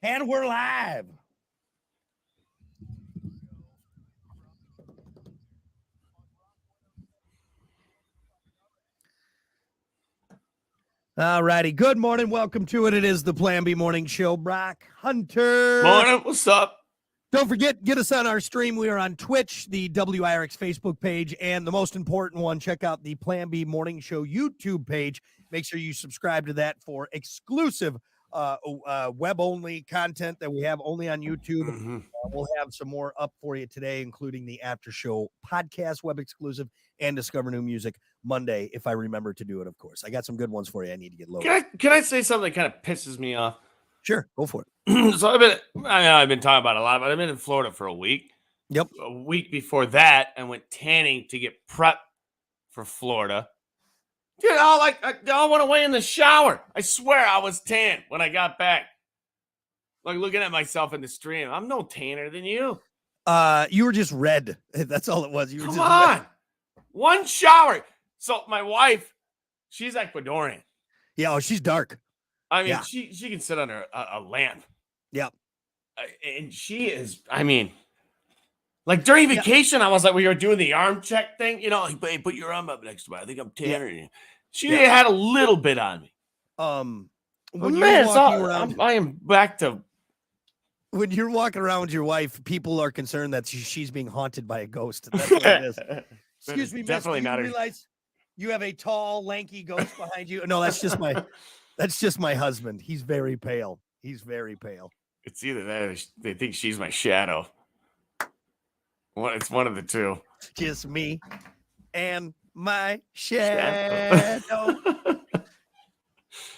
And we're live. All righty. Good morning. Welcome to it. It is the Plan B Morning Show. Brock Hunter. Morning. What's up? Don't forget, get us on our stream. We are on Twitch, the WIRX Facebook page, and the most important one, check out the Plan B Morning Show YouTube page. Make sure you subscribe to that for exclusive web-only content that we have only on YouTube. Mm-hmm. We'll have some more up for you today, including the After Show podcast, web exclusive, and Discover New Music Monday, if I remember to do it, of course. I got some good ones for you. I need to get loaded. Can I say something that kind of pisses me off? Sure, go for it. So I've been talking about it a lot, but I've been in Florida for a week. Yep. A week before that, I went tanning to get prepped for Florida. Dude, I went away in the shower. I swear I was tan when I got back. Like looking at myself in the stream. I'm no tanner than you. You were just red. That's all it was. You were Come just on. red. One shower. So my wife, she's Ecuadorian. Yeah, oh, she's dark. I mean, Yeah. she can sit under a lamp. Yep. And she is, I mean, like during vacation, I was like, we were doing the arm check thing, you know, like, babe, put your arm up next to me. I think I'm tanner than you. She had a little bit on me. When you're walking around, I am back to. When you're walking around with your wife, people are concerned that she's being haunted by a ghost. That's what it is. Excuse me, definitely miss, do not. you realize you have a tall, lanky ghost behind you? No, that's just my husband. He's very pale. It's either that or they think she's my shadow. It's one of the two. Just me and my shadow.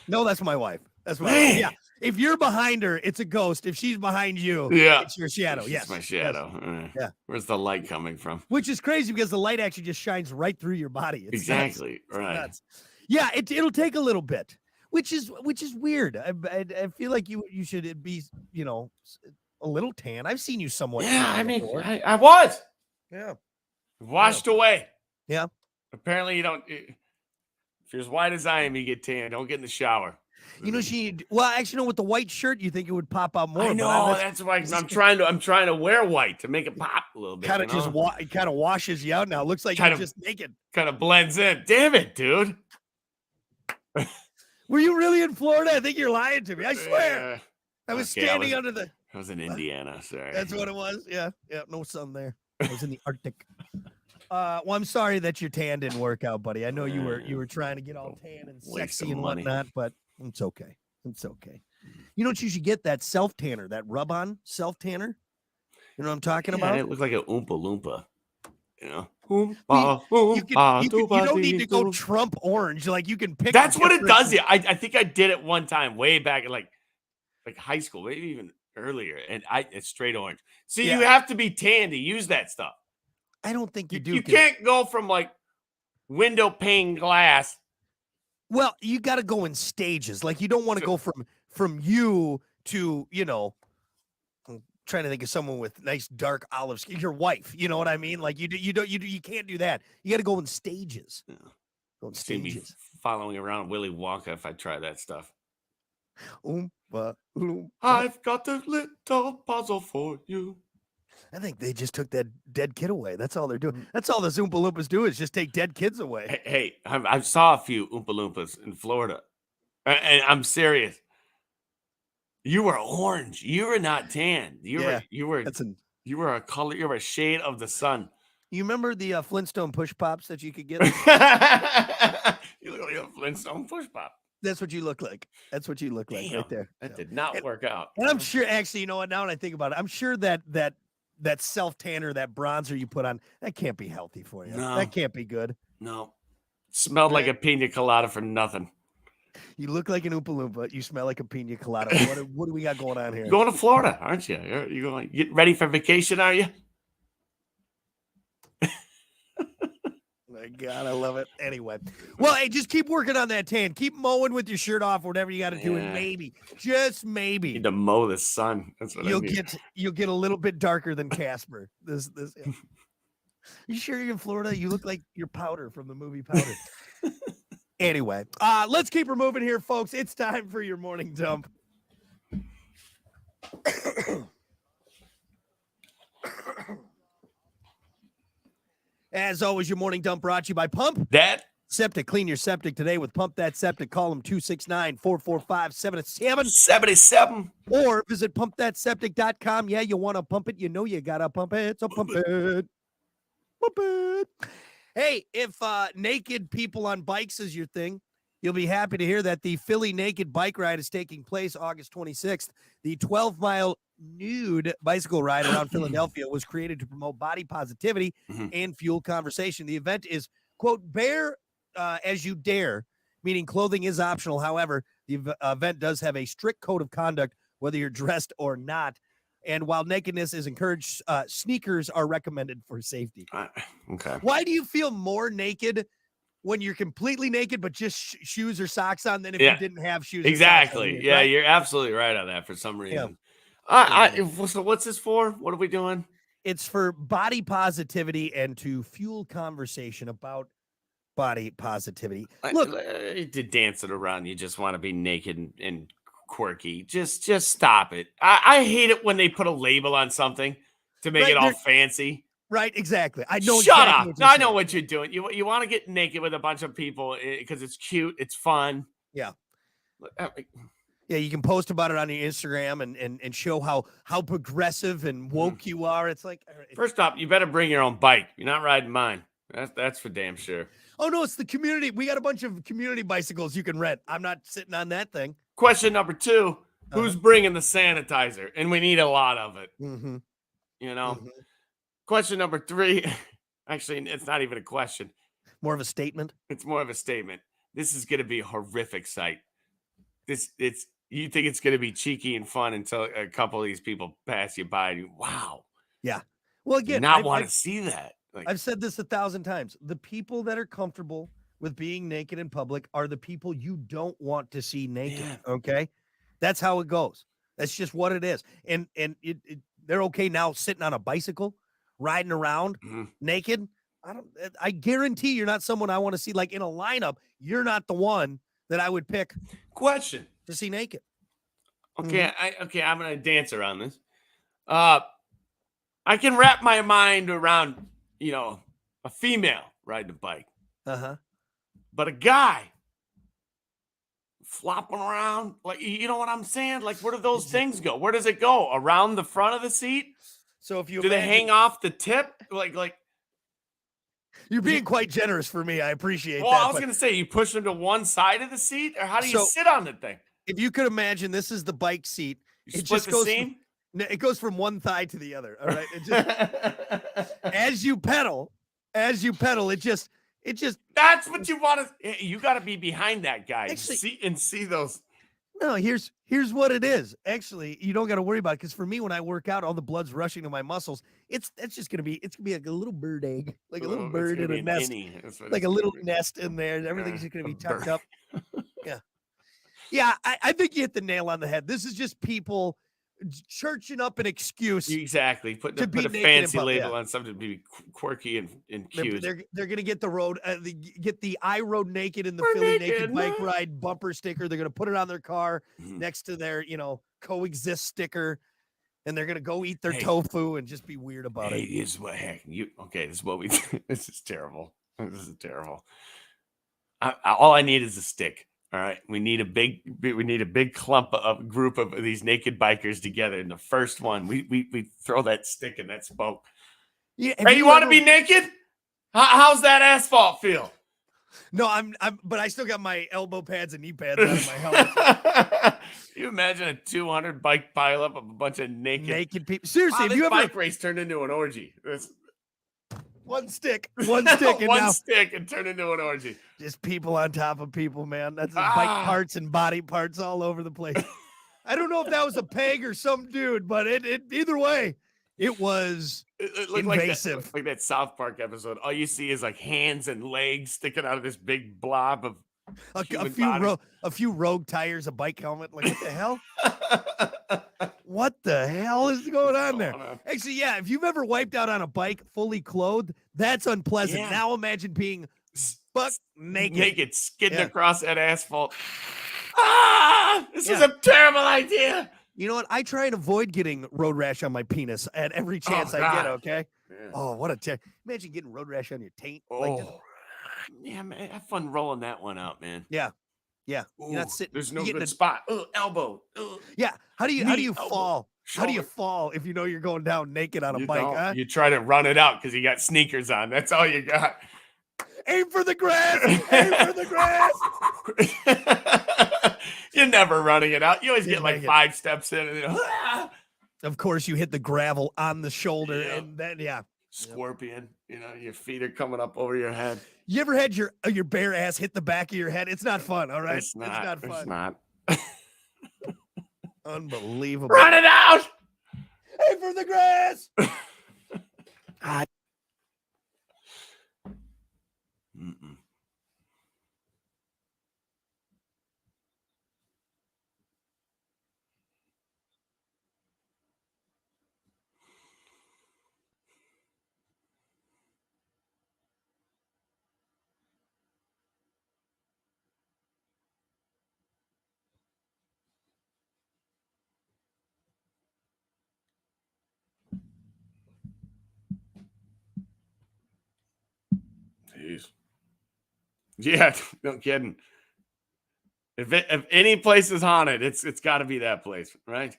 No, that's my wife. That's my wife. Yeah. If you're behind her, it's a ghost. If she's behind you, it's your shadow. It's my shadow. Yes. Yeah. Where's the light coming from? Which is crazy because the light actually just shines right through your body. It's exactly. nuts. Right. Nuts. Yeah, it'll take a little bit, which is weird. I feel like you should be, a little tan. I've seen you somewhat. Yeah, I mean, before. I was. Yeah. Washed away. Yeah. Apparently you don't. If you're as white as I am, you get tan. Don't get in the shower. Actually, with the white shirt, you think it would pop out more. I know, that's why I'm trying to wear white to make it pop a little bit. It kind of washes you out now. It looks like you're just naked. Kind of blends in. Damn it, dude. Were you really in Florida? I think you're lying to me. I swear. I was standing under the. I was in Indiana. Sorry. That's what it was. Yeah. Yeah. No sun there. I was in the Arctic. Well, I'm sorry that your tan didn't work out, buddy. I know you were trying to get all tan and sexy and whatnot, but it's okay. It's okay. You know what you should get? That self tanner, that rub on self tanner. You know what I'm talking about? It looked like an Oompa Loompa. You know, you don't need to go Trump orange. Like you can pick. That's what it does. I think I did it one time way back in like high school, maybe even earlier, and it's straight orange. See, you have to be tan to use that stuff. I don't think you do. You can't go from like window pane glass. Well, you got to go in stages. Like you don't want to go from you to, I'm trying to think of someone with nice dark olive skin. Your wife, you know what I mean? Like you can't do that. You got to go in stages. Yeah. Go in stages. Me following around Willy Wonka if I try that stuff. I've got a little puzzle for you. I think they just took that dead kid away. That's all they're doing. That's all the Oompa Loompas do is just take dead kids away. Hey, I saw a few Oompa Loompas in Florida, and I'm serious. You were orange. You were not tan. You were a color. You were a shade of the sun. You remember the Flintstone push pops that you could get? You look like a Flintstone push pop. That's what you look like. That's what you look like right there. That did not work out. And I'm sure, actually, you know what? Now that I think about it, I'm sure that self tanner, that bronzer you put on, that can't be healthy for you. No. That can't be good. No. Smelled like a pina colada for nothing. You look like an Oompa Loompa. You smell like a pina colada. What do we got going on here? You're going to Florida, aren't you? You're going get ready for vacation, are you? My God, I love it. Anyway, well, hey, just keep working on that tan. Keep mowing with your shirt off, whatever you got to do, and maybe, just maybe, need to mow the sun. That's what you'll get a little bit darker than Casper. This. Yeah. You sure you're in Florida? You look like you're Powder from the movie Powder. Anyway, let's keep her moving here, folks. It's time for your morning dump. As always, your morning dump brought to you by Pump That Septic. Clean your septic today with Pump That Septic. Call them 269-445-7777 77. or visit pumpthatseptic.com. Yeah, you want to pump it. You know you got to pump it. So pump it. Pump it. Hey, if naked people on bikes is your thing, you'll be happy to hear that the Philly Naked Bike Ride is taking place August 26th. The 12-mile nude bicycle ride around Philadelphia was created to promote body positivity and fuel conversation. The event is, quote, bear as you dare, meaning clothing is optional. However, the event does have a strict code of conduct, whether you're dressed or not. And while nakedness is encouraged, sneakers are recommended for safety. Okay. Why do you feel more naked when you're completely naked, but just shoes or socks on than if you didn't have shoes? Exactly. On, yeah, right? you're absolutely right on that for some reason. So what's this for? What are we doing? It's for body positivity and to fuel conversation about body positivity. Look, to dance it around, you just want to be naked and quirky. Just stop it. I hate it when they put a label on something to make it all fancy. Right, exactly. I know. Shut exactly up. I know what you're doing. You want to get naked with a bunch of people because it's cute, it's fun. Yeah. Yeah, you can post about it on your Instagram and show how progressive and woke you are. It's like, first off, you better bring your own bike. You're not riding mine. That's for damn sure. Oh no, it's the community. We got a bunch of community bicycles you can rent. I'm not sitting on that thing. Question number 2: who's bringing the sanitizer? And we need a lot of it. Mm-hmm. You know. Mm-hmm. Question number 3. Actually, it's not even a question. More of a statement. It's more of a statement. This is going to be a horrific sight. You think it's going to be cheeky and fun until a couple of these people pass you by and you, wow. Yeah. Well, again, I want to see that. I've said this 1,000 times. The people that are comfortable with being naked in public are the people you don't want to see naked. Yeah. Okay. That's how it goes. That's just what it is. And they're okay now sitting on a bicycle, riding around naked. I guarantee you're not someone I want to see like in a lineup. You're not the one that I would pick. Question to see naked. Okay. I'm going to dance around this. I can wrap my mind around, a female riding a bike. But a guy flopping around, like, you know what I'm saying? Like, where do those things go? Where does it go? Around the front of the seat? So if you do they hang off the tip? Like you're being quite generous for me. I appreciate that. Well, I was going to say, you push them to one side of the seat, or how do you sit on the thing? If you could imagine, this is the bike seat. It just goes seam? It goes from one thigh to the other. All right. It just as you pedal, it just that's what you want to. You got to be behind that guy. Actually, see those. No, here's what it is. Actually, you don't got to worry about it because for me, when I work out, all the blood's rushing to my muscles. It's gonna be like a little bird egg, like a little bird in a nest, like a little nest in there. Everything's just gonna be tucked up. Yeah. I think you hit the nail on the head. This is just people churching up an excuse. Exactly. Put a fancy label on something to be quirky and cute. They're going to get get the I Rode Naked in the Philly Naked Bike Ride bumper sticker. They're going to put it on their car next to their, coexist sticker. And they're going to go eat their tofu and just be weird about it. This is what this is what we this is terrible. This is terrible. All I need is a stick. All right, we need a big clump of group of these naked bikers together. And the first one, we throw that stick in that smoke. Yeah, hey, you want to be naked? How's that asphalt feel? No, but I still got my elbow pads and knee pads out of my helmet. You imagine a 200 bike pileup of a bunch of naked people. Seriously, if you bike race turned into an orgy. One stick, and stick and turn into an orgy. Just people on top of people, man. That's bike parts and body parts all over the place. I don't know if that was a peg or some dude, but it either way, it was invasive. Like that South Park episode. All you see is like hands and legs sticking out of this big blob of a few rogue tires, a bike helmet. Like, what the hell? What the hell is going on there? Actually, yeah, if you've ever wiped out on a bike fully clothed, that's unpleasant. Yeah. Now imagine being buck naked skidding across that asphalt. This is a terrible idea. You know what? I try and avoid getting road rash on my penis at every chance I get. God. Okay. Yeah. Oh, what a imagine getting road rash on your taint. Yeah, man, have fun rolling that one out, man. Yeah. You're not Ooh, sitting. there's you're no getting good spot. Elbow. Yeah. How do you Knee, elbow, fall? How do you shoulder. fall if you know you're going down naked on a You bike? don't. Huh? You try to run it out because you got sneakers on. That's all you got. Aim for the grass. Aim for the grass. You're never running it out. You always Just get like make it. 5 steps in and then, Of course, you hit the gravel on the shoulder, Yeah. and then scorpion. You know, your feet are coming up over your head. You ever had your bare ass hit the back of your head? It's not fun. All right, It's not fun. It's not. Unbelievable. Run it out. Aim for the grass. Mm-mm. Jeez. Yeah, no kidding. If any place is haunted, it's got to be that place, right?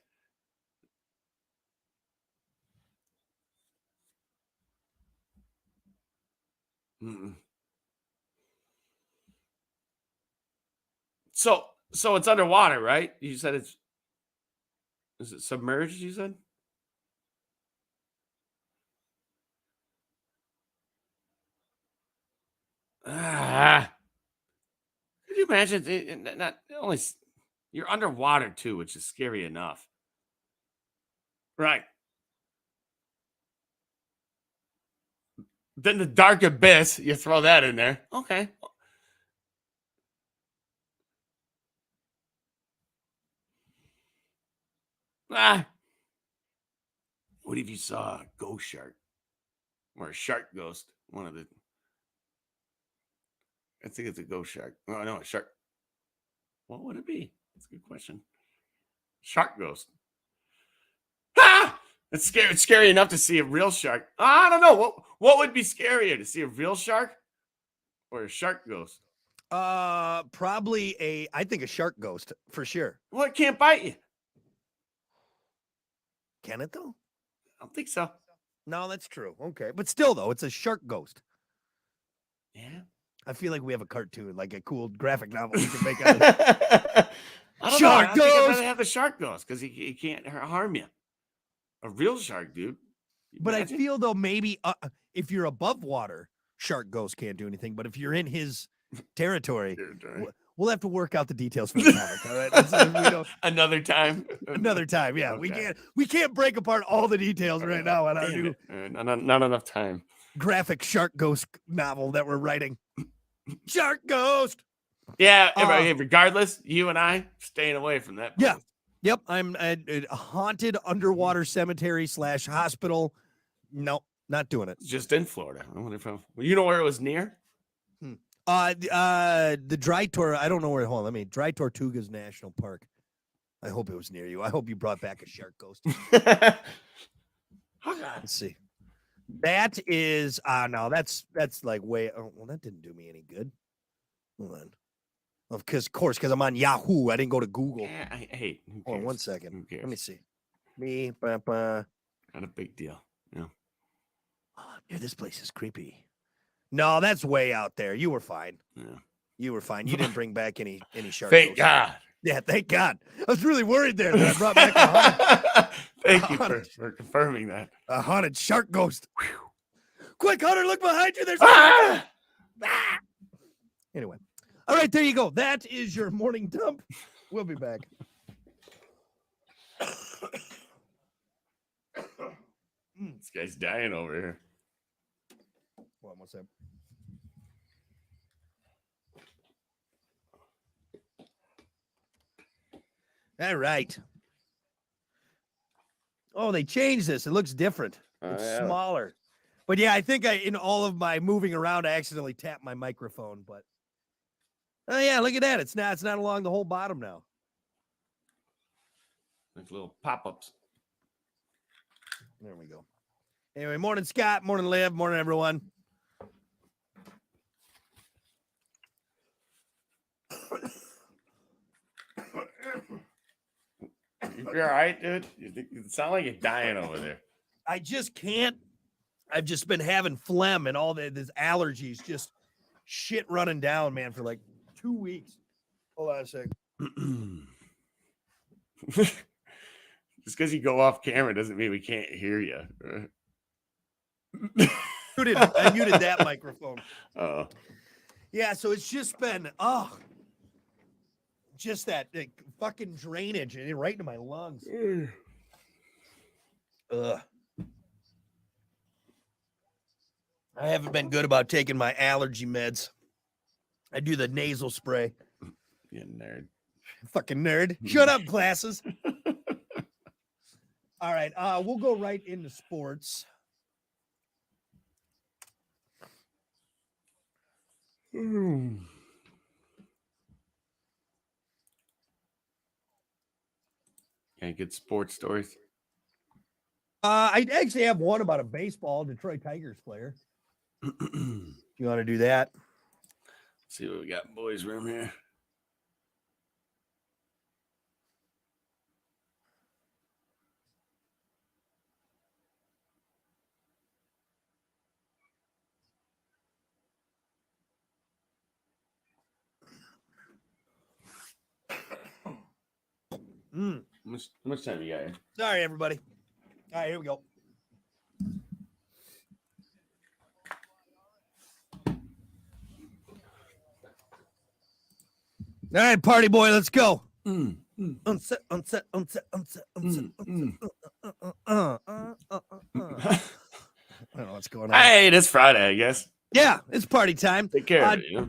Mm-mm. So it's underwater, right? You said is it submerged? You said. Ah, could you imagine? Not only you're underwater too, which is scary enough, right? Then the dark abyss, you throw that in there. Okay. Ah, what if you saw a ghost shark or a shark ghost? One of the. I think it's a ghost shark. Oh no, a shark. What would it be? That's a good question. Shark ghost. Ah! It's scary. It's scary enough to see a real shark. I don't know. What would be scarier to see a real shark or a shark ghost? Probably I think a shark ghost for sure. Well, it can't bite you. Can it though? I don't think so. No, that's true. Okay, but still though, it's a shark ghost. Yeah. I feel like we have a cartoon, like a cool graphic novel we can make I out of it. don't Shark know. I think I'd ghost! rather have the shark ghost because he can't harm you. A real shark, dude. But Imagine. I feel though maybe if you're above water, shark ghost can't do anything. But if you're in his territory, we'll have to work out the details for the comic. All right, another time. Another time, yeah. Okay. We can't break apart all the details right now on our new not enough time. graphic shark ghost novel that we're writing. Shark ghost. Yeah. Regardless, you and I staying away from that. Yeah. Yep. I'm a haunted underwater cemetery / hospital. No, not doing it. Just in Florida. I wonder if you know where it was near. The Dry Tor. I don't know where. Hold on. Dry Tortugas National Park. I hope it was near you. I hope you brought back a shark ghost. Let's see. That is no, that's like way. Oh, well, that didn't do me any good. Hold on. Of course, because I'm on Yahoo. I didn't go to Google. Yeah, hey, hold on 1 second. Who cares? Let me see. Not a big deal. Yeah. Oh, dude, this place is creepy. No, that's way out there. You were fine. Yeah. You were fine. You didn't bring back any shark. Thank God. Yeah, thank God. I was really worried there that I brought back a haunted. Thank you for confirming that. A haunted shark ghost. Quick, Hunter, look behind you. There's Anyway. All right, there you go. That is your morning dump. We'll be back. This guy's dying over here. Hold on, what's that? All right. Oh, they changed this. It looks different. It's smaller. But yeah, I think in all of my moving around, I accidentally tapped my microphone. But oh yeah, look at that. It's not along the whole bottom now. There's little pop-ups. There we go. Anyway, morning, Scott. Morning, Liv. Morning, everyone. You all right, dude? You sound like you're dying over there. I just can't. I've just been having phlegm and all this allergies, just shit running down, man, for like 2 weeks. Hold on a sec. Just because you go off camera doesn't mean we can't hear you. I muted that microphone. Oh, Yeah, so it's just been, just that fucking drainage and right into my lungs. Ugh. I haven't been good about taking my allergy meds. I do the nasal spray. you nerd. Fucking nerd. Shut up, glasses. All right, we'll go right into sports. Any good sports stories? I actually have one about a baseball Detroit Tigers player. You want to do that? See what we got in boys' room here. How much time you got here? Sorry, everybody. All right, here we go. All right, party boy, let's go. Unset. I don't know what's going on. Hey, it's Friday, I guess. Yeah, it's party time. Take care of it, you know?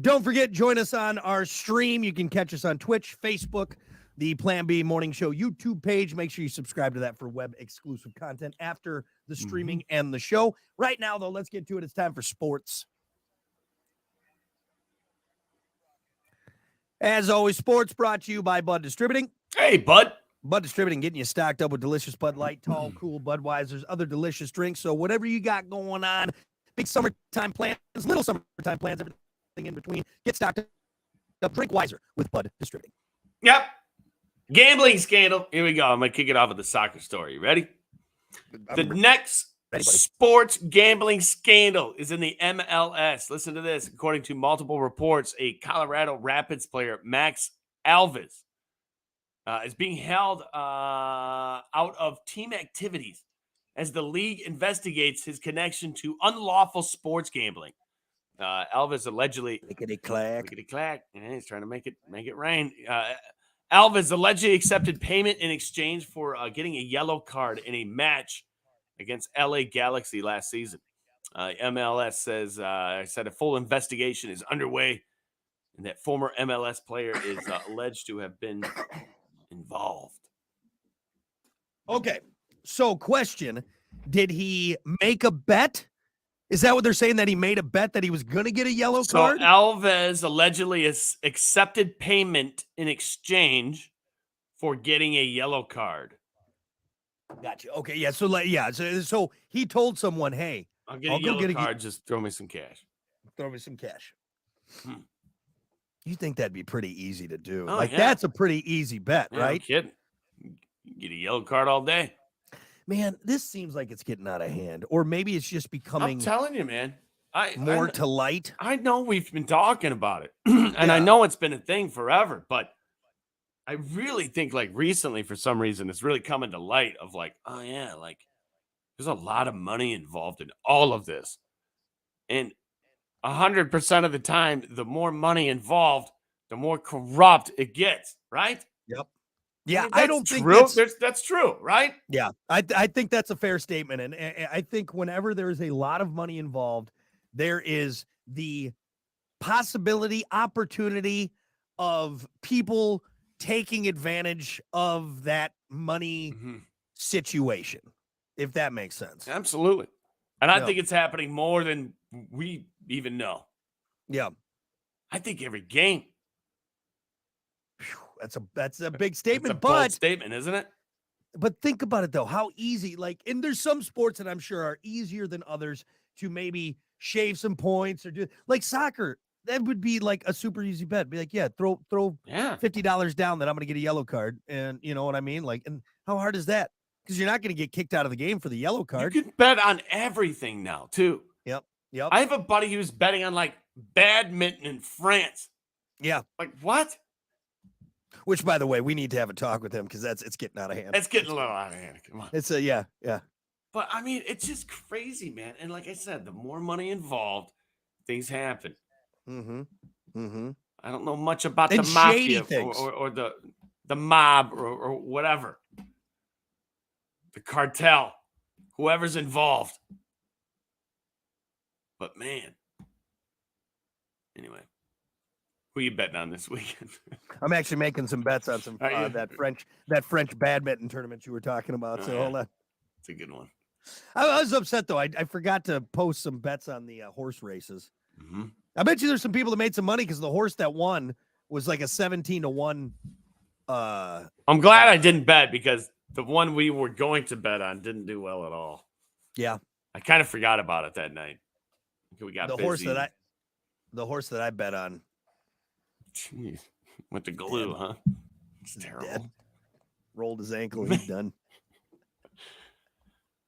Don't forget, join us on our stream. You can catch us on Twitch, Facebook, the Plan B Morning Show YouTube page. Make sure you subscribe to that for web exclusive content after the streaming and the show. Right now, though, let's get to it. It's time for sports. As always, sports brought to you by Bud Distributing. Hey, bud. Bud Distributing, getting you stocked up with delicious Bud Light, tall, cool Budweisers, other delicious drinks. So whatever you got going on, big summertime plans, little summertime plans, everything in between, get stocked up. Drink wiser with Bud Distributing. Yep. Gambling scandal. Here we go. I'm going to kick it off with the soccer story. You ready? The next sports gambling scandal is in the MLS. Listen to this. According to multiple reports, a Colorado Rapids player, Max Alves, is being held out of team activities as the league investigates his connection to unlawful sports gambling. Alves allegedly Lickety-clack. Yeah, he's trying to make it rain. Alves allegedly accepted payment in exchange for getting a yellow card in a match against LA Galaxy last season. MLS says a full investigation is underway, and that former MLS player is alleged to have been involved. Okay, so question, did he make a bet? Is that what they're saying, that he made a bet that he was going to get a yellow card? So Alves allegedly has accepted payment in exchange for getting a yellow card. Gotcha. Okay, yeah. So he told someone, "Hey, I'll get I'll a go yellow get a- card. Just throw me some cash." throw me some cash." You think that'd be pretty easy to do? Oh, like yeah. that's a pretty easy bet, Yeah, right? No kidding. You get a yellow card all day. Man, this seems like it's getting out of hand, or maybe it's just becoming I'm telling you, man. more to light. I know we've been talking about it, and I know it's been a thing forever, but I really think like recently, for some reason, it's really coming to light of like, oh yeah, like there's a lot of money involved in all of this. And 100% of the time, the more money involved, the more corrupt it gets, right? Yep. Yeah, mean, I don't think true. that's That's true, right? Yeah, I think that's a fair statement. And I think whenever there is a lot of money involved, there is the possibility, opportunity of people taking advantage of that money situation, if that makes sense. Absolutely. And I Yeah. think it's happening more than we even know. Yeah. I think every game. Phew, that's a big It's statement, a bold but statement, isn't it? But think about it though, how easy, like, and there's some sports that I'm sure are easier than others to maybe shave some points or do like soccer. That would be like a super easy bet. Be like, yeah, throw Yeah. $50 down that I'm gonna get a yellow card. And you know what I mean? Like, and how hard is that? Because you're not gonna get kicked out of the game for the yellow card. You can bet on everything now, too. Yep. Yep. I have a buddy who's betting on like badminton in France. Yeah. Like, what? Which, by the way, we need to have a talk with him because it's getting out of hand. It's getting a little out of hand. Come on. It's a yeah. But I mean, it's just crazy, man. And like I said, the more money involved, things happen. I don't know much about And the mafia things. or the mob or whatever. The cartel, whoever's involved. But man. Anyway. Who you betting on this weekend? I'm actually making some bets on some that French badminton tournament you were talking about. So hold on. It's a good one. I was upset though. I forgot to post some bets on the horse races. I bet you there's some people that made some money because the horse that won was like a 17-1. I'm glad I didn't bet because the one we were going to bet on didn't do well at all. Yeah, I kind of forgot about it that night. We got the horse that I bet on. Jeez. Went to glue, huh? It's terrible. Dead. Rolled his ankle. He's done.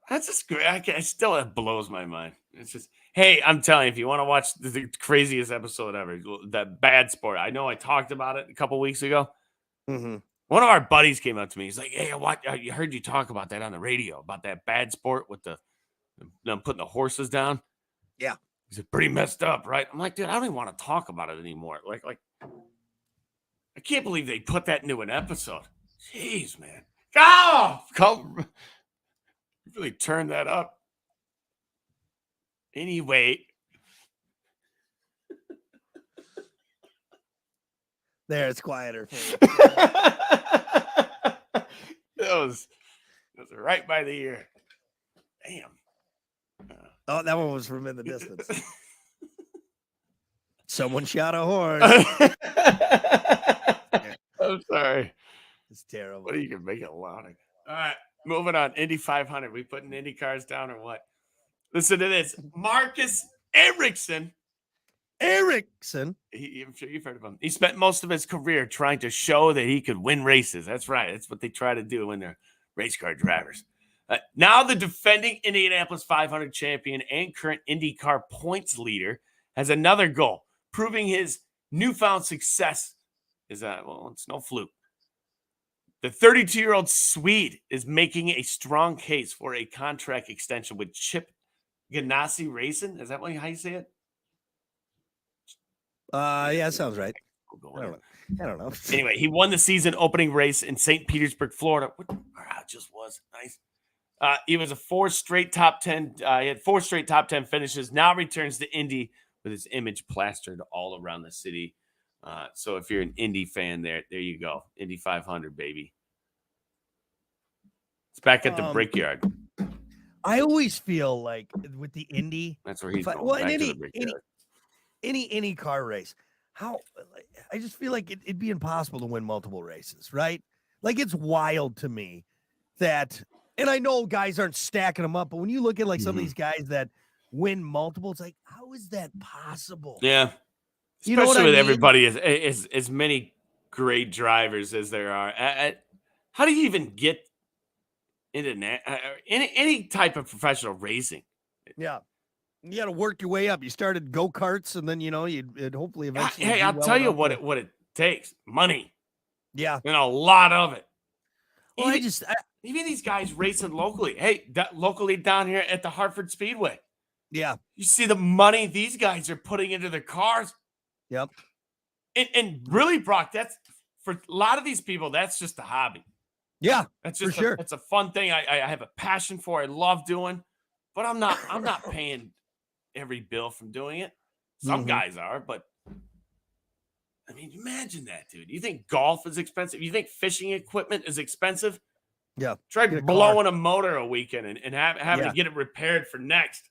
That's just great. It blows my mind. It's just, hey, I'm telling you, if you want to watch the craziest episode ever, that Bad Sport. I know I talked about it a couple weeks ago. One of our buddies came up to me. He's like, hey, I heard you talk about that on the radio, about that Bad Sport with them putting the horses down. Yeah. He's like, pretty messed up, right? I'm like, dude, I don't even want to talk about it anymore. Like, I can't believe they put that into an episode. Jeez, man. Come. Really turn that up. Anyway. There, it's quieter. That was right by the ear. Damn. Oh, that one was from in the distance. Someone shot a horse. I'm sorry. It's terrible. What, you can make it louder. All right, moving on. Indy 500. We putting Indy cars down or what? Listen to this. Marcus Ericsson. I'm sure you've heard of him. He spent most of his career trying to show that he could win races. That's right. That's what they try to do when they're race car drivers. Now the defending Indianapolis 500 champion and current IndyCar points leader has another goal, proving his newfound success is it's no fluke. The 32-year-old Swede is making a strong case for a contract extension with Chip Ganassi Racing. Is that how you say it? Yeah, that sounds right. I don't know. Anyway, he won the season opening race in St. Petersburg, Florida. Just was nice. He was a 4 straight top 10. He had 4 straight top 10 finishes. Now returns to Indy with his image plastered all around the city. So if you're an Indy fan, there you go. Indy 500, baby. It's back at the Brickyard. I always feel like with the Indy, that's where he's going. Well, any car race, I just feel like it'd be impossible to win multiple races, right? Like it's wild to me that, and I know guys aren't stacking them up, but when you look at like some of these guys that win multiple, it's like, how is that possible? Yeah. You know Especially what with I mean? everybody as many great drivers as there are. How do you even get into any type of professional racing? Yeah. You got to work your way up. You started go-karts and then, you'd hopefully eventually. Hey, I'll tell you what it takes. Money. Yeah. And a lot of it. Well, even these guys racing locally. Hey, locally down here at the Hartford Speedway. Yeah. You see the money these guys are putting into their cars. Yep. And really, Brock, that's for a lot of these people, that's just a hobby. Yeah. That's just for sure. It's a fun thing I have a passion for. I love doing, but I'm not paying every bill from doing it. Some guys are, but I mean, imagine that, dude. You think golf is expensive? You think fishing equipment is expensive? Yeah. Try blowing a motor a weekend and having to get it repaired for next.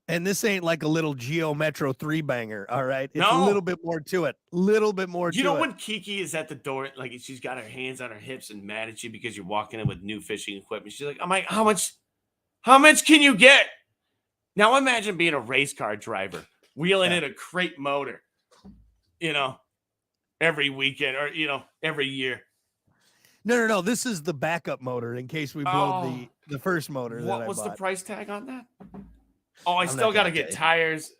And this ain't like a little Geo Metro 3 banger, all right? It's a No. little bit more to it. Little bit more to You know it. when Kiki is at the door, like she's got her hands on her hips and mad at you because you're walking in with new fishing equipment. She's like, I'm like, how much can you get? Now imagine being a race car driver, wheeling in a crate motor, every weekend or, every year. No. This is the backup motor in case we blow the first motor that I bought. What's the price tag on that? Oh, I I'm still not got to gonna get tell you. tires.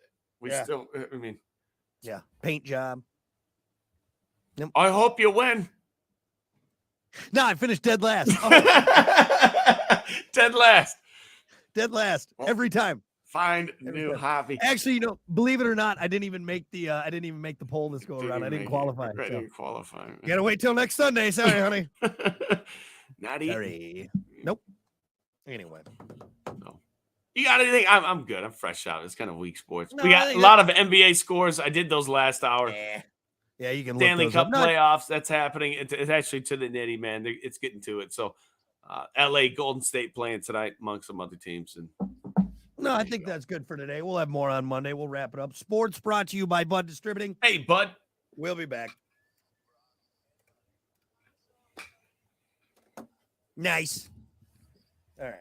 Yeah, paint job. I hope you win. No, I finished dead last. Dead last. Dead last every time. Find new hobby. Actually, believe it or not, I didn't even make the poll this go around. I didn't qualify. I didn't qualify. Gotta wait till next Sunday. Sorry, honey. Not eating. Nope. Anyway. No. You got anything? I'm good. I'm fresh out. It's kind of weak sports. No, we got a lot of NBA scores. I did those last hour. Yeah, you can Stanley look those Cup up. playoffs. That's happening. It's actually to the nitty, man. It's getting to it. So, LA Golden State playing tonight among some other teams. And no, I think that's good for today. We'll have more on Monday. We'll wrap it up. Sports brought to you by Bud Distributing. Hey, Bud. We'll be back. Nice. All right.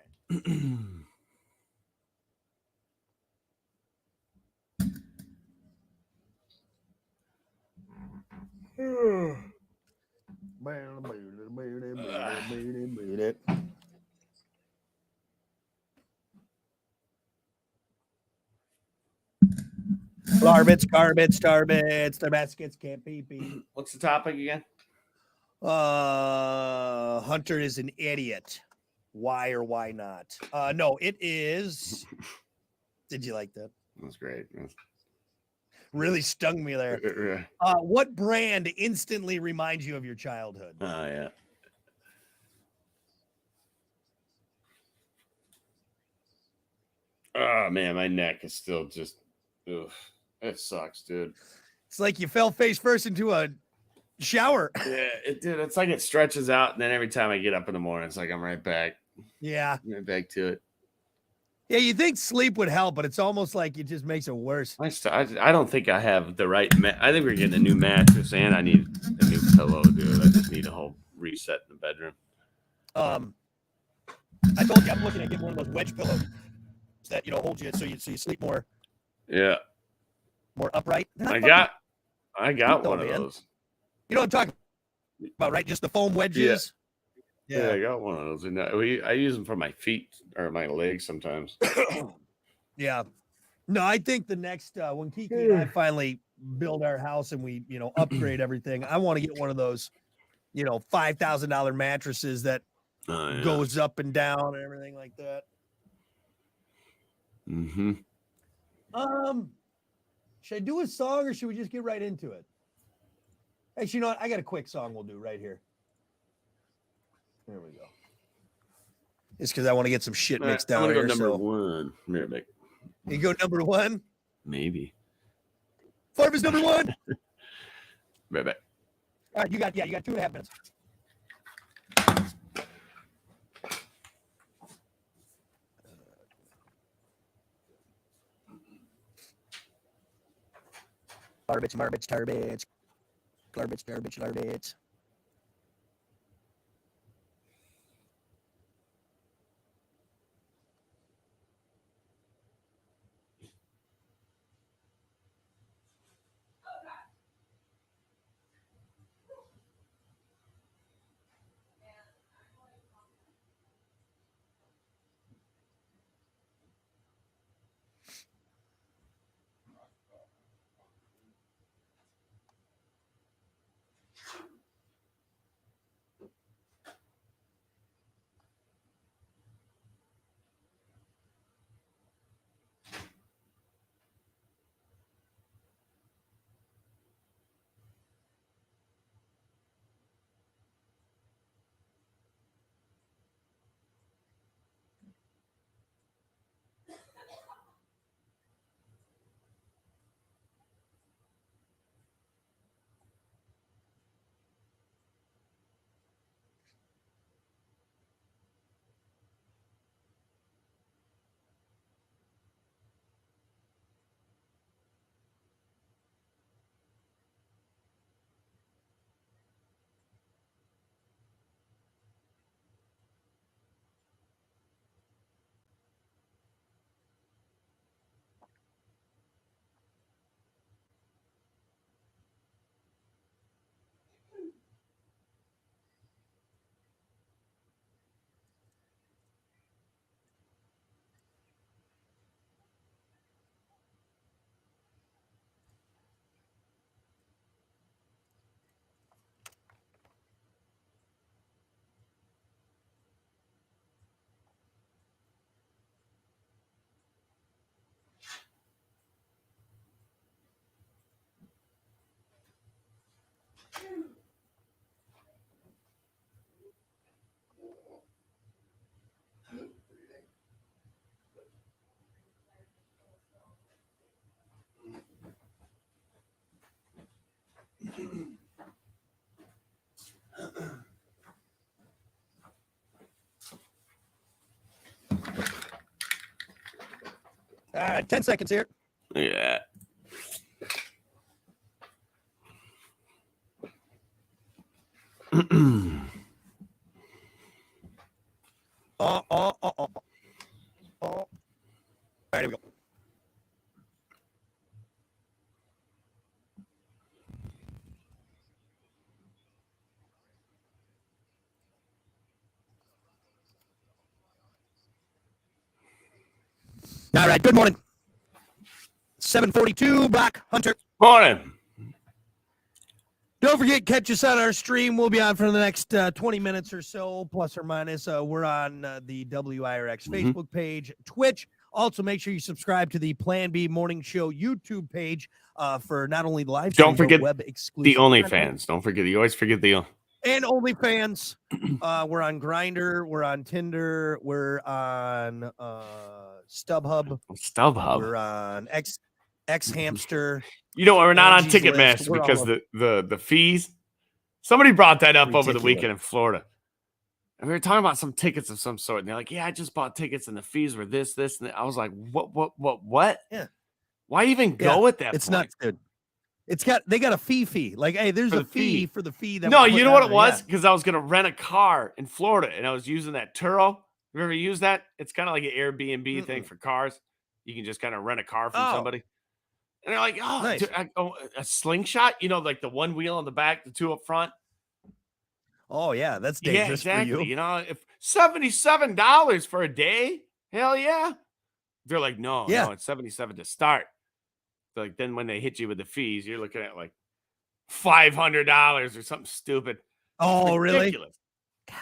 Garbage, the baskets can't be beat. What's the topic again? Hunter is an idiot. Why or why not? No, it is. Did you like that? That's great. Really stung me there. What brand instantly reminds you of your childhood? Oh, yeah. Oh, man, my neck is still just, ugh, it sucks, dude. It's like you fell face first into a shower. Yeah, it's like it stretches out, and then every time I get up in the morning, it's like I'm right back. Yeah. Right back to it. Yeah, you think sleep would help, but it's almost like it just makes it worse. I don't think I have the right I think we're getting a new mattress, and I need a new pillow, dude. I just need a whole reset in the bedroom. I told you I'm looking at getting one of those wedge pillows that hold you so you sleep more. Yeah. More upright. I got one of those. You know what I'm talking about, right? Just the foam wedges. Yeah, I got one of those. And I use them for my feet or my legs sometimes. Yeah. No, I think the next when Kiki and I finally build our house and we, upgrade everything, I want to get one of those, $5,000 mattresses that goes up and down and everything like that. Mm-hmm. Should I do a song or should we just get right into it? Actually, you know what? I got a quick song we'll do right here. There we go. It's because I want to get some shit mixed down here. Number one. Maybe. You go number one? Maybe. Farm is number one. Right back. All right, you got 2.5 minutes. Garbage. All right, 10 seconds here. Yeah. All right, here we go. All right, good morning. 7:42, Brock Hunter. Morning. Don't forget, catch us on our stream. We'll be on for the next 20 minutes or so, plus or minus. We're on the WIRX Facebook page, Twitch. Also, make sure you subscribe to the Plan B Morning Show YouTube page for not only the live stream, Don't forget but web exclusive. the OnlyFans. Don't forget. You always forget the. And OnlyFans. We're on Grindr. We're on Tinder. We're on StubHub. We're on X Hamster. You know, we're not on Angie's Ticketmaster List. We're because all the fees. Somebody brought that up over the Ridiculous. weekend in Florida. And we were talking about some tickets of some sort. And they're like, yeah, I just bought tickets and the fees were this, and that. I was like, what? Yeah. Why even go at that It's point? nuts, dude. They got a fee. Like, hey, there's For a the fee fee. for the fee. That No, we're you putting know what on it there, was? yeah. Because I was going to rent a car in Florida and I was using that Turo. You ever use that? It's kind of like an Airbnb thing for cars. You can just kind of rent a car from somebody. And they're like, oh, Nice. dude, a slingshot? You know, like the one wheel on the back, the two up front. Oh, yeah, that's Yeah, dangerous exactly. for you. You know, if $77 for a day, hell yeah. They're like, no, it's $77 to start. Like, then when they hit you with the fees, you're looking at like $500 or something stupid. Oh, Ridiculous. really?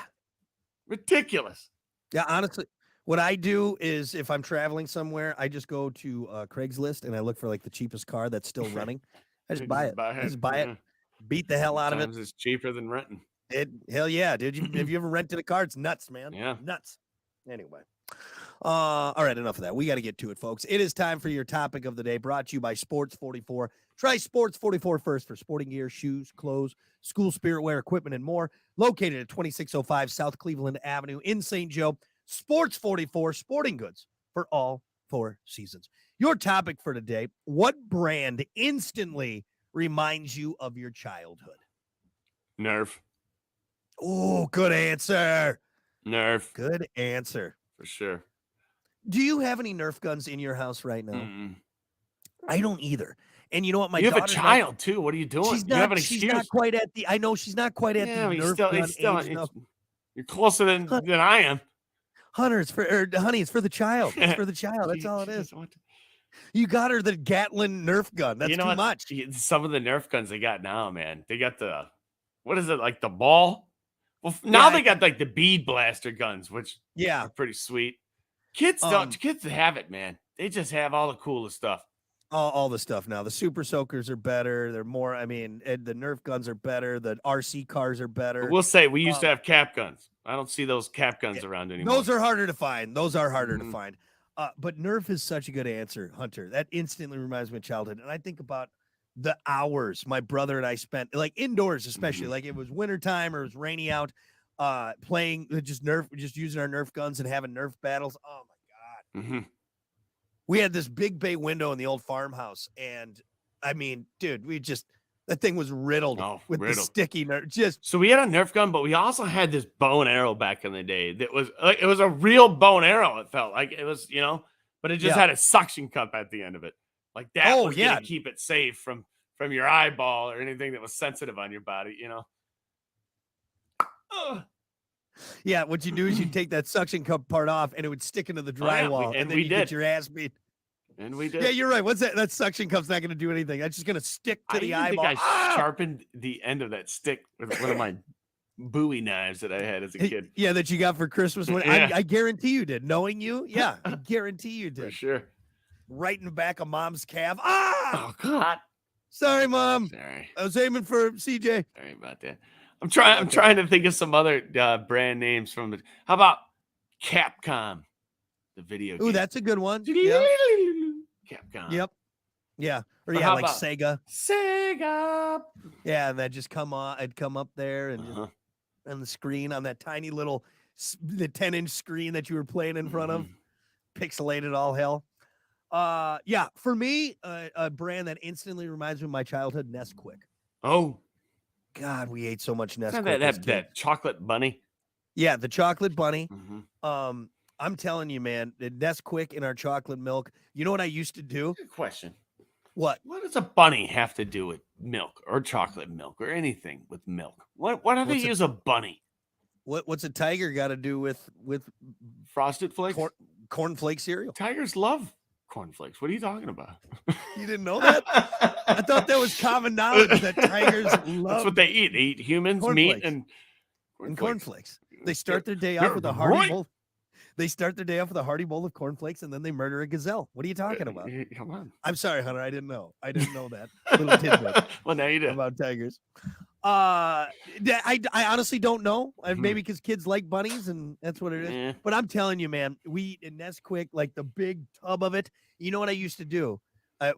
Ridiculous. Yeah, honestly, what I do is if I'm traveling somewhere, I just go to Craigslist and I look for like the cheapest car that's still running. I just buy it. I just buy it. Beat the hell out of it. Sometimes it's cheaper than renting. Hell yeah, dude. Have you ever rented a car? It's nuts, man. Yeah. Nuts. Anyway. All right, enough of that. We got to get to it, folks. It is time for your topic of the day, brought to you by Sports 44. Try Sports 44 first for sporting gear, shoes, clothes, school spirit wear, equipment, and more. Located at 2605 South Cleveland Avenue in St. Joe. Sports 44 sporting goods for all 4 seasons. Your topic for today: what brand instantly reminds you of your childhood? Nerf. Oh, good answer. Nerf. Good answer. For sure. Do you have any Nerf guns in your house right now? Mm-mm. I don't either. And you know what? You have a child too. What are you doing? She's You have an she's excuse. not quite at the. I know she's not quite at the Nerf gun age enough. You're closer than I am. Hunter, honey, it's for the child. It's for the child. That's all it is. You got her the Gatlin Nerf gun. That's too much. Some of the Nerf guns they got now, man. They got what is it, like the ball? Well, now they got like the bead blaster guns, which are pretty sweet. Kids kids have it, man. They just have all the coolest stuff. All the stuff now. The Super Soakers are better. They're more, the Nerf guns are better. The RC cars are better. But we'll say we used to have cap guns. I don't see those cap guns around anymore. Those are harder to find. to find. But Nerf is such a good answer, Hunter. That instantly reminds me of childhood. And I think about the hours my brother and I spent, like indoors, especially like it was wintertime or it was rainy out, playing just using our Nerf guns and having Nerf battles. Oh my God. We had this big bay window in the old farmhouse. And dude, that thing was riddled the sticky Nerf. So we had a Nerf gun, but we also had this bow and arrow back in the day. That was like, it was a real bow and arrow. It felt like it was, but it just had a suction cup at the end of it. Like that was going to keep it safe from your eyeball or anything that was sensitive on your body, Yeah, what you do is you take that suction cup part off and it would stick into the drywall and then you get your ass beat. And we did. Yeah, you're right. What's that? That suction cup's not going to do anything. That's just going to stick to the eyeball. I sharpened the end of that stick with one of my Bowie knives that I had as a kid. Yeah, that you got for Christmas. I guarantee you did. Knowing you, yeah, I guarantee you did. For sure. Right in the back of Mom's calf. Oh God! Sorry, Mom. Sorry. I was aiming for CJ. Sorry about that. I'm trying to think of some other brand names from it. How about Capcom, the video game? Ooh, that's a good one. Yeah. Capcom. Yep. Yeah. Or how like about Sega. Sega. Yeah, and that just come on. I'd come up there and just on the screen on that tiny little the 10-inch screen that you were playing in front of, pixelated all hell. Yeah, for me, a brand that instantly reminds me of my childhood, Nesquik. Oh, God, we ate so much it's not Nesquik as kids. that chocolate bunny. Yeah, the chocolate bunny. Mm-hmm. I'm telling you, man, the Nesquik in our chocolate milk. You know what I used to do? Good question. What? What does a bunny have to do with milk or chocolate milk or anything with milk? Why do they use a bunny? What's a tiger got to do with Frosted Flakes? cornflake cereal? Tigers love cornflakes. What are you talking about? You didn't know that? I thought that was common knowledge that tigers love. That's what they eat. They eat humans, meat, and cornflakes. They start their day off with a hearty bowl. They start their day off with a hearty bowl of cornflakes, and then they murder a gazelle. What are you talking about? Come on. I'm sorry, Hunter. I didn't know. I didn't know that little tidbit. Well, now you do. About tigers. I honestly don't know. Maybe because kids like bunnies, and that's what it is. Yeah. But I'm telling you, man, we eat in Nesquik, like the big tub of it. You know what I used to do?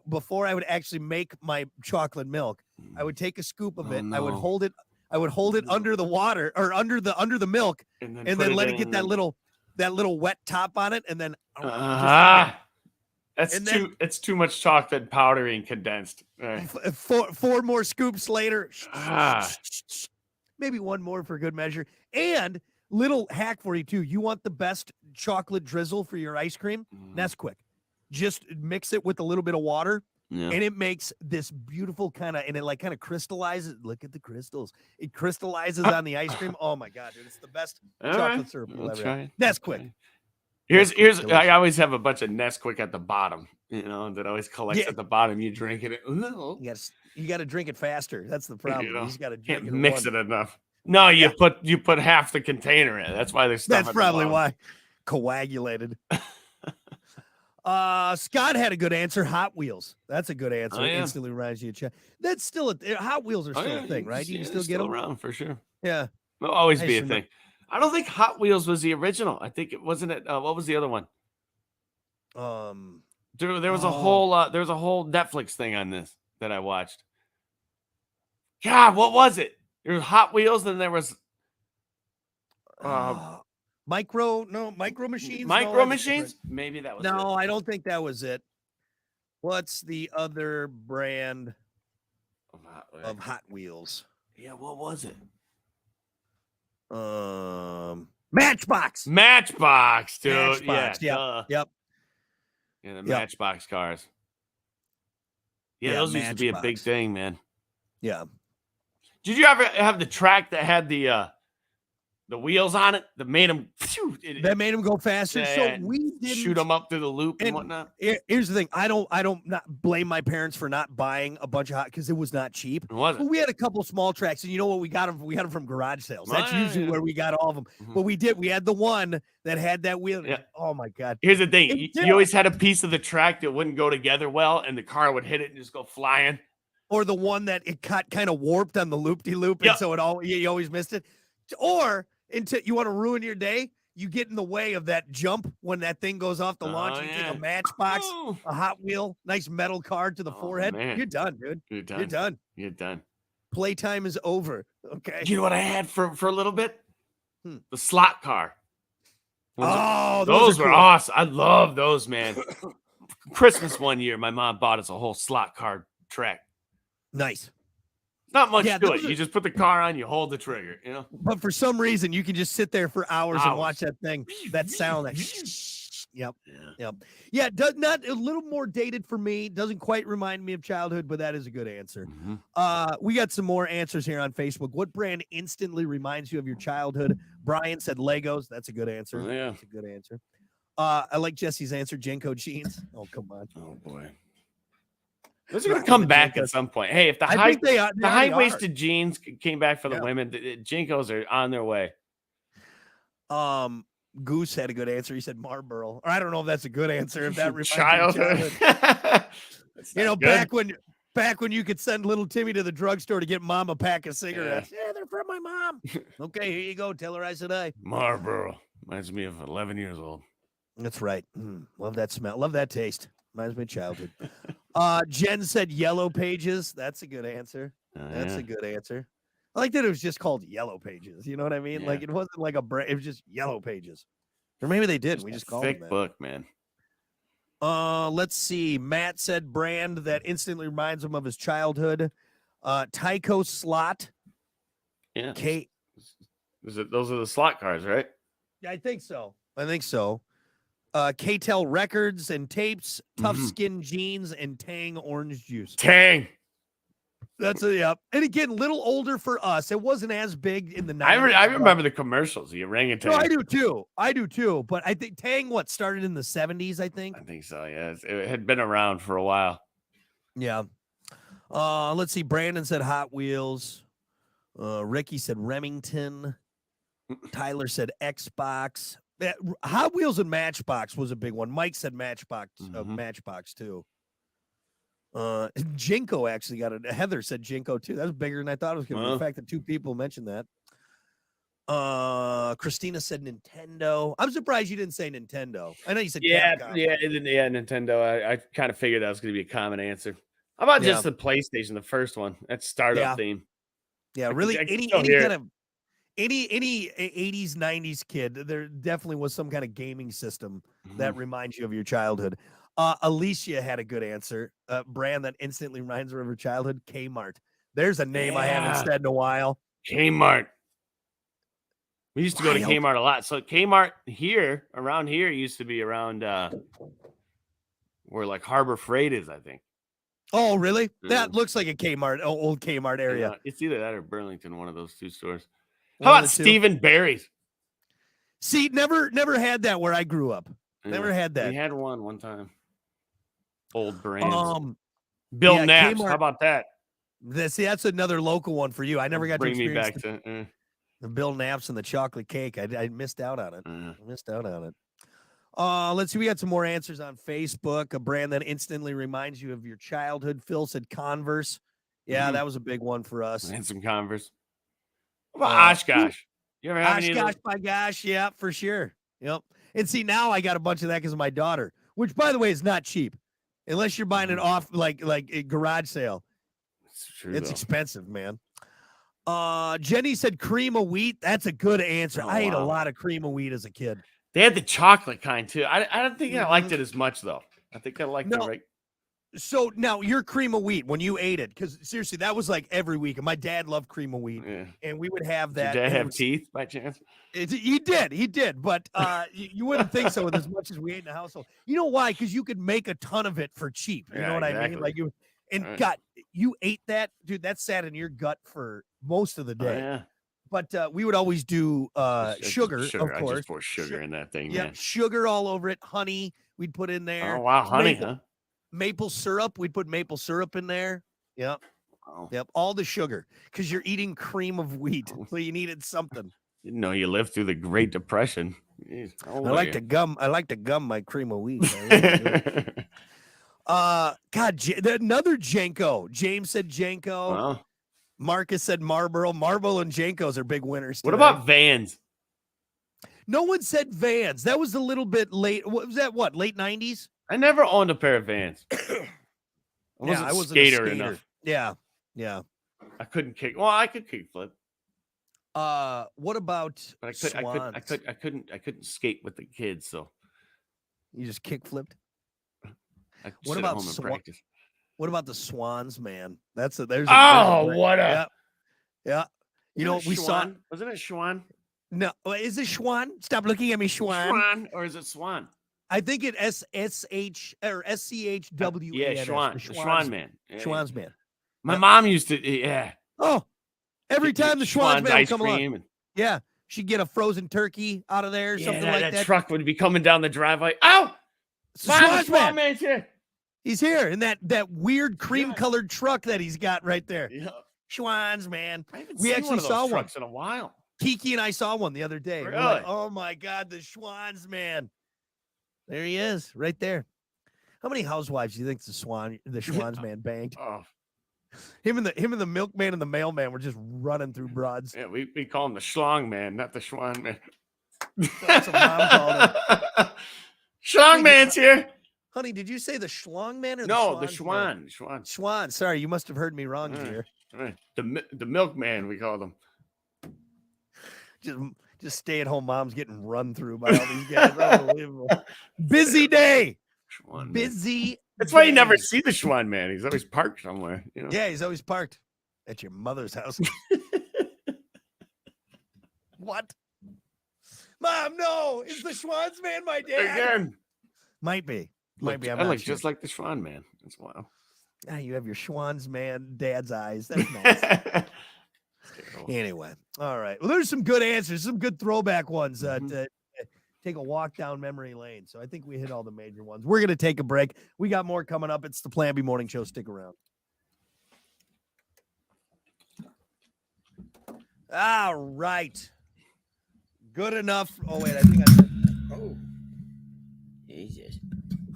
Before I would actually make my chocolate milk, I would take a scoop of it. No. I would hold it under the water or under the milk, and then let it get that little wet top on it, and then it's too much chocolate powdery and condensed. Right. Four more scoops later, maybe one more for good measure. And little hack for you too. You want the best chocolate drizzle for your ice cream? Nesquik. Just mix it with a little bit of water. Yeah. And it makes this beautiful kind of crystallizes. Look at the crystals. It crystallizes on the ice cream. Oh my God, dude. It's the best chocolate syrup you'll ever have. Nesquik. Here's I always have a bunch of Nesquik at the bottom, that always collects at the bottom. You drink it. You got to drink it faster. That's the problem. You just got to drink can't mix it enough. No, you put half the container in. That's why there's stuff. That's probably why. Coagulated. Scott had a good answer. Hot Wheels. That's a good answer. Oh, yeah. Instantly reminds you of That's still Hot Wheels are still a thing, right? You can still get them around for sure. Yeah, they'll always be a thing. I don't think Hot Wheels was the original. I think it wasn't it. What was the other one? There was a whole Netflix thing on this that I watched. God, what was it? There was Hot Wheels, then there was Micro Machines. Micro Machines? Maybe that was No, I don't think that was it. What's the other brand of Hot Wheels? Yeah, what was it? Matchbox. Matchbox, dude. Matchbox. Yeah. Yep. Yeah, the Matchbox cars. Yeah, those used to be a big thing, man. Yeah. Did you ever have the track that had the wheels on it that made them made them go faster? So we didn't shoot them up through the loop and whatnot. Here's the thing: I don't not blame my parents for not buying a bunch of because it was not cheap. It wasn't. But we had a couple small tracks, and you know what? We got them. We got them from garage sales. That's usually where we got all of them. Mm-hmm. But we had the one that had that wheel. Yeah. Oh my God! Here's the thing: you always had a piece of the track that wouldn't go together well, and the car would hit it and just go flying. Or the one that it got kind of warped on the loop-de-loop, and so you always missed it. Or until you want to ruin your day, you get in the way of that jump when that thing goes off the launch. You take a Matchbox, a Hot Wheel, nice metal card to the forehead. Man. You're done, dude. You're done. Playtime is over. Okay. You know what I had for a little bit? The slot car. Those were cool. Awesome. I love those, man. Christmas one year, my mom bought us a whole slot car track. Nice. Not much to it. You just put the car on, you hold the trigger, But for some reason, you can just sit there for hours and watch that thing. That sound. Yep. Yeah. Does not a little more dated for me. Doesn't quite remind me of childhood, but that is a good answer. Mm-hmm. We got some more answers here on Facebook. What brand instantly reminds you of your childhood? Brian said Legos. That's a good answer. Oh, yeah. That's a good answer. I like Jesse's answer. Jenko jeans. Oh, come on. Oh boy. Those are going to come back at some point. Hey, if the high-waisted jeans came back for the women, the Jinkos are on their way. Goose had a good answer. He said Marlboro. Or I don't know if that's a good answer. If that reminds childhood. Back when you could send little Timmy to the drugstore to get mom a pack of cigarettes. Yeah, they're from my mom. Okay, here you go. Tell her I said hi. Marlboro. Reminds me of 11 years old. That's right. Love that smell. Love that taste. Reminds me of childhood. Jen said Yellow Pages. That's a good answer. That's a good answer. I like that it was just called Yellow Pages. You know what I mean? Yeah. Like it wasn't like a brand. It was just Yellow Pages. Or maybe they did. We just called it that. Thick book, man. Let's see. Matt said brand that instantly reminds him of his childhood. Tyco Slot. Yeah. Kate. Those are the slot cars, right? Yeah, I think so. K-Tel Records and Tapes, Tough Skin Jeans, and Tang Orange Juice. Tang. That's yep. And again, little older for us. It wasn't as big in the 90s. I remember the commercials, the orangutan. No, I do too. But I think Tang started in the 70s, I think. I think so, yeah. It had been around for a while. Yeah. Let's see. Brandon said Hot Wheels. Ricky said Remington. Tyler said Xbox. Hot Wheels and Matchbox was a big one. Mike said Matchbox too. Jinko actually got it. Heather said Jinko too. That was bigger than I thought it was going to be. The fact that two people mentioned that. Christina said Nintendo. I'm surprised you didn't say Nintendo. I know you said Capcom. Yeah, Nintendo. I kind of figured that was going to be a common answer. How about just the PlayStation, the first one? That startup theme. Yeah, really. Any kind of any 80s, 90s kid, there definitely was some kind of gaming system that reminds you of your childhood. Alicia had a good answer. Brand that instantly reminds her of her childhood. Kmart. There's a name I haven't said in a while. Kmart. We used to go to Kmart a lot. So Kmart around here used to be around where like Harbor Freight is, I think. Oh, really? That looks like a Kmart, old Kmart area. Yeah, it's either that or Burlington, one of those two stores. How about Stephen Barry's? See, never had that where I grew up. Never had that. We had one time. Old brand. Bill Knapp's. Kmart, how about that? That's another local one for you. I never got to experience me back to the Bill Knapp's and the chocolate cake. I missed out on it. Let's see. We got some more answers on Facebook. A brand that instantly reminds you of your childhood. Phil said Converse. Yeah, that was a big one for us. And some Converse. What about Oshkosh? You ever have Oshkosh, my gosh. Yeah, for sure. Yep. And see, now I got a bunch of that because of my daughter, which, by the way, is not cheap. Unless you're buying it off like a garage sale. It's true. It's expensive, man. Jenny said cream of wheat. That's a good answer. I ate a lot of cream of wheat as a kid. They had the chocolate kind too. I don't think I liked it as much though. I think I liked it right. So now your cream of wheat when you ate it, because seriously, that was like every week. And my dad loved cream of wheat, and we would have that. Did your dad have teeth by chance? He did, but you wouldn't think so with as much as we ate in the household. You know why? Because you could make a ton of it for cheap. You know what I mean? Like God, you ate that, dude. That sat in your gut for most of the day. But we would always do sugar, of course. I just pour sugar in that thing. Yeah, sugar all over it. Honey, we'd put in there. Oh wow, honey, maple syrup. We'd put maple syrup in there. Yep. Wow. Yep. All the sugar because you're eating cream of wheat, so you needed something. Didn't know you lived through the Great Depression. Jeez, I like to gum my cream of wheat. God, another Janko. James said Janko. Wow. Marcus said Marlboro. Marlboro and Jankos are big winners today. What about Vans? No one said Vans. That was a little bit late. What was that? What, late 90s? I never owned a pair of Vans. I wasn't a skater enough. Yeah. I couldn't kick. Well, I could kick flip. What about Swans? I couldn't skate with the kids, so you just kick flipped. What about home and practice? What about the Swans, man? There's what a yeah. You know, we saw. Wasn't it Schwan? No, is it Schwan? Stop looking at me, Schwan. Schwan, or is it Swan? I think it SSH or SCHW. Yeah, Schwan. The Schwan man. Schwan's man. My mom used to. Oh, every time the Schwan's man would come along. Yeah, she'd get a frozen turkey out of there, something like that. That truck would be coming down the driveway. Oh, Schwan man's here. He's here in that weird cream-colored truck that he's got right there. Yeah. Schwan's man. We actually saw one in a while. Kiki and I saw one the other day. Really? We're like, oh my God, the Schwan's man. There he is, right there. How many housewives do you think the Schwan's man banged? Oh. Him and the milkman and the mailman were just running through broads. Yeah, we call him the Schlong man, not the Schwan man. That's what Mom called him. Schlong man's here. Honey, did you say the Schlong man or the Schwan? Schwan. Sorry, you must have heard me wrong, dear. The milkman, we call them. Just stay-at-home moms getting run through by all these guys. Unbelievable. Busy day. Schwan Man. Busy. That's why you never day. see the Schwan Man. He's always parked somewhere. You know? Yeah, he's always parked at your mother's house. What? Mom, no. Is the Schwan's Man my dad? Again. Might be. Might be. I'm I not look sure. just like the Schwan Man. That's wild. Ah, you have your Schwan's Man dad's eyes. That's nice. Anyway, all right. Well, there's some good answers, some good throwback ones to take a walk down memory lane. So I think we hit all the major ones. We're going to take a break. We got more coming up. It's the Plan B Morning Show. Stick around. All right. Good enough. Oh, wait. I think I said. Oh. Jesus.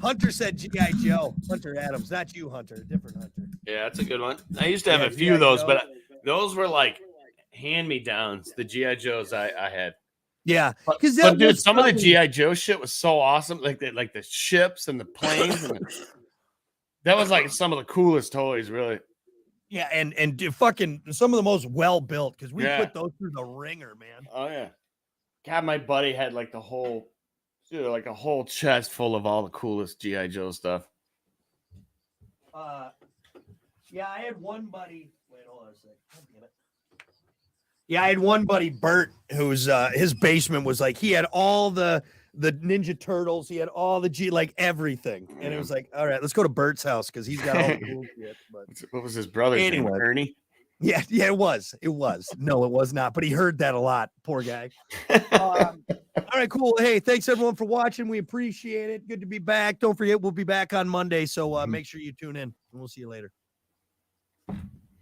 Hunter said G.I. Joe. Hunter Adams. Not you, Hunter. Different Hunter. Yeah, that's a good one. I used to have a few G.I. of those, Joe. but those were like hand-me-downs, the G.I. Joes I had. Yeah. But that dude, was some of the probably- G.I. Joe shit was so awesome. Like the ships and the planes. That was like some of the coolest toys, really. Yeah, and fucking some of the most well-built because we Yeah. put those through the ringer, man. Oh, yeah. God, my buddy had like a whole chest full of all the coolest G.I. Joe stuff. Yeah, I had one buddy. Wait, hold on a sec. God damn it. Yeah, I had one buddy, Bert, whose his basement was like he had all the Ninja Turtles, he had all the like everything, and it was like, all right, let's go to Bert's house because he's got all the cool shit. But What was his brother's name? Anyway. Ernie? yeah, it was. No, it was not. But he heard that a lot. Poor guy. All right, cool. Hey, thanks everyone for watching. We appreciate it. Good to be back. Don't forget, we'll be back on Monday. So make sure you tune in, and we'll see you later.